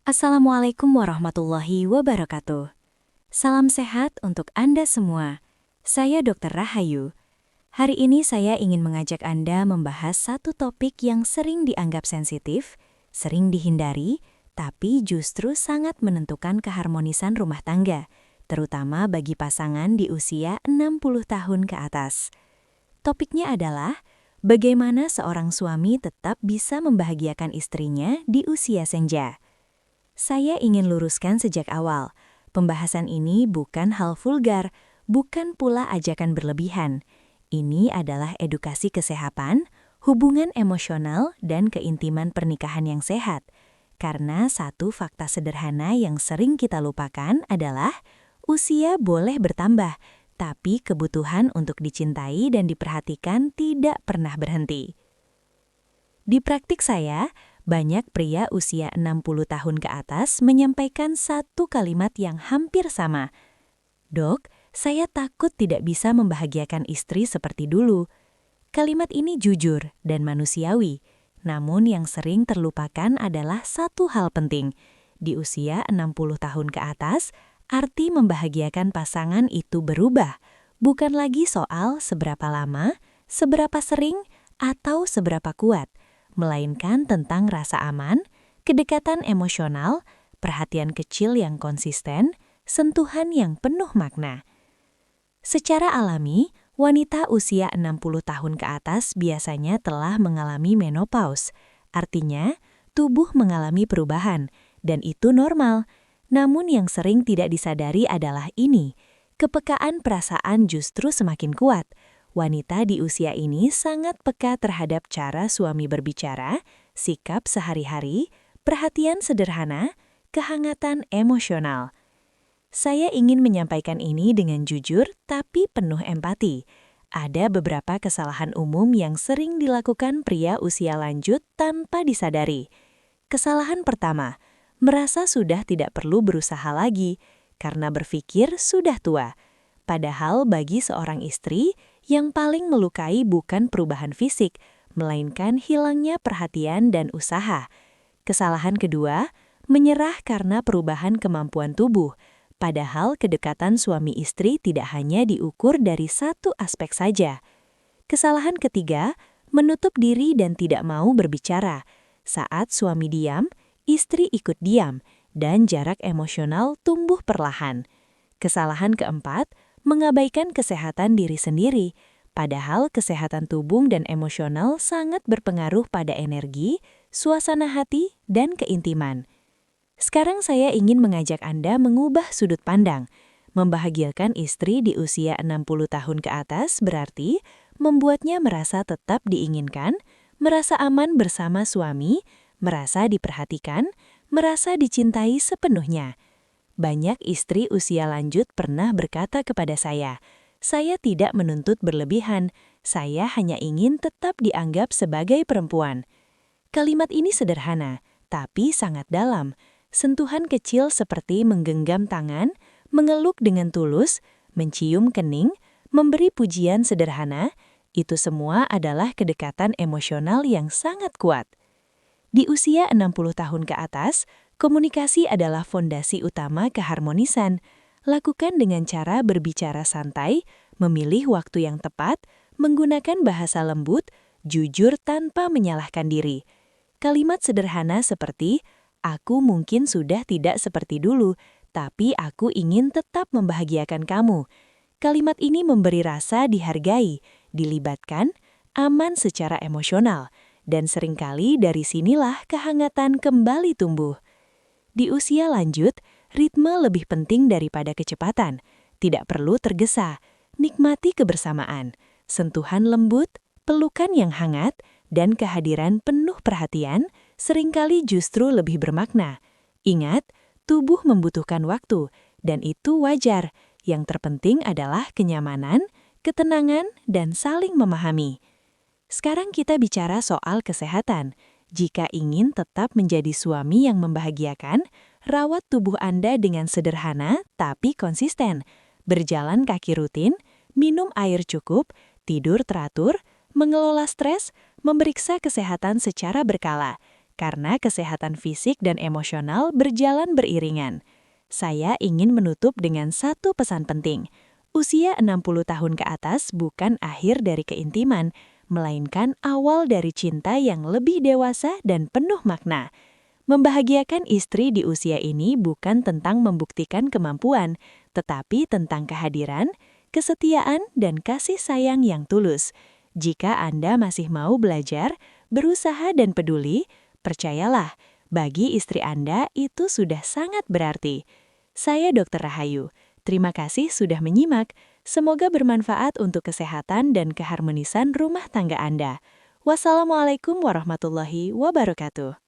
Assalamualaikum warahmatullahi wabarakatuh. Salam sehat untuk Anda semua. Saya Dr. Rahayu. Hari ini saya ingin mengajak Anda membahas satu topik yang sering dianggap sensitif, sering dihindari, tapi justru sangat menentukan keharmonisan rumah tangga, terutama bagi pasangan di usia 60 tahun ke atas. Topiknya adalah bagaimana seorang suami tetap bisa membahagiakan istrinya di usia senja. Saya ingin luruskan sejak awal, pembahasan ini bukan hal vulgar, bukan pula ajakan berlebihan. Ini adalah edukasi kesehatan, hubungan emosional, dan keintiman pernikahan yang sehat. Karena satu fakta sederhana yang sering kita lupakan adalah usia boleh bertambah, tapi kebutuhan untuk dicintai dan diperhatikan tidak pernah berhenti. Di praktik saya, banyak pria usia 60 tahun ke atas menyampaikan satu kalimat yang hampir sama. "Dok, saya takut tidak bisa membahagiakan istri seperti dulu." Kalimat ini jujur dan manusiawi, namun yang sering terlupakan adalah satu hal penting. Di usia 60 tahun ke atas, arti membahagiakan pasangan itu berubah. Bukan lagi soal seberapa lama, seberapa sering, atau seberapa kuat, melainkan tentang rasa aman, kedekatan emosional, perhatian kecil yang konsisten, sentuhan yang penuh makna. Secara alami, wanita usia 60 tahun ke atas biasanya telah mengalami menopause. Artinya, tubuh mengalami perubahan, dan itu normal. Namun yang sering tidak disadari adalah ini, kepekaan perasaan justru semakin kuat. Wanita di usia ini sangat peka terhadap cara suami berbicara, sikap sehari-hari, perhatian sederhana, kehangatan emosional. Saya ingin menyampaikan ini dengan jujur tapi penuh empati. Ada beberapa kesalahan umum yang sering dilakukan pria usia lanjut tanpa disadari. Kesalahan pertama, merasa sudah tidak perlu berusaha lagi karena berpikir sudah tua. Padahal bagi seorang istri, yang paling melukai bukan perubahan fisik, melainkan hilangnya perhatian dan usaha. Kesalahan kedua, menyerah karena perubahan kemampuan tubuh. Padahal kedekatan suami istri tidak hanya diukur dari satu aspek saja. Kesalahan ketiga, menutup diri dan tidak mau berbicara. Saat suami diam, istri ikut diam, dan jarak emosional tumbuh perlahan. Kesalahan keempat, mengabaikan kesehatan diri sendiri, padahal kesehatan tubuh dan emosional sangat berpengaruh pada energi, suasana hati, dan keintiman. Sekarang saya ingin mengajak Anda mengubah sudut pandang. Membahagiakan istri di usia 60 tahun ke atas berarti membuatnya merasa tetap diinginkan, merasa aman bersama suami, merasa diperhatikan, merasa dicintai sepenuhnya. Banyak istri usia lanjut pernah berkata kepada saya tidak menuntut berlebihan, saya hanya ingin tetap dianggap sebagai perempuan. Kalimat ini sederhana, tapi sangat dalam. Sentuhan kecil seperti menggenggam tangan, mengeluk dengan tulus, mencium kening, memberi pujian sederhana, itu semua adalah kedekatan emosional yang sangat kuat. Di usia 60 tahun ke atas, komunikasi adalah fondasi utama keharmonisan. Lakukan dengan cara berbicara santai, memilih waktu yang tepat, menggunakan bahasa lembut, jujur tanpa menyalahkan diri. Kalimat sederhana seperti, "Aku mungkin sudah tidak seperti dulu, tapi aku ingin tetap membahagiakan kamu." Kalimat ini memberi rasa dihargai, dilibatkan, aman secara emosional, dan seringkali dari sinilah kehangatan kembali tumbuh. Di usia lanjut, ritme lebih penting daripada kecepatan. Tidak perlu tergesa, nikmati kebersamaan, sentuhan lembut, pelukan yang hangat, dan kehadiran penuh perhatian seringkali justru lebih bermakna. Ingat, tubuh membutuhkan waktu, dan itu wajar. Yang terpenting adalah kenyamanan, ketenangan, dan saling memahami. Sekarang kita bicara soal kesehatan. Jika ingin tetap menjadi suami yang membahagiakan, rawat tubuh Anda dengan sederhana tapi konsisten. Berjalan kaki rutin, minum air cukup, tidur teratur, mengelola stres, memeriksa kesehatan secara berkala. karena kesehatan fisik dan emosional berjalan beriringan. Saya ingin menutup dengan satu pesan penting. Usia 60 tahun ke atas bukan akhir dari keintiman, melainkan awal dari cinta yang lebih dewasa dan penuh makna. Membahagiakan istri di usia ini bukan tentang membuktikan kemampuan, tetapi tentang kehadiran, kesetiaan, dan kasih sayang yang tulus. Jika Anda masih mau belajar, berusaha dan peduli, percayalah, bagi istri Anda itu sudah sangat berarti. Saya Dr. Rahayu. Terima kasih sudah menyimak. Semoga bermanfaat untuk kesehatan dan keharmonisan rumah tangga Anda. Wassalamualaikum warahmatullahi wabarakatuh.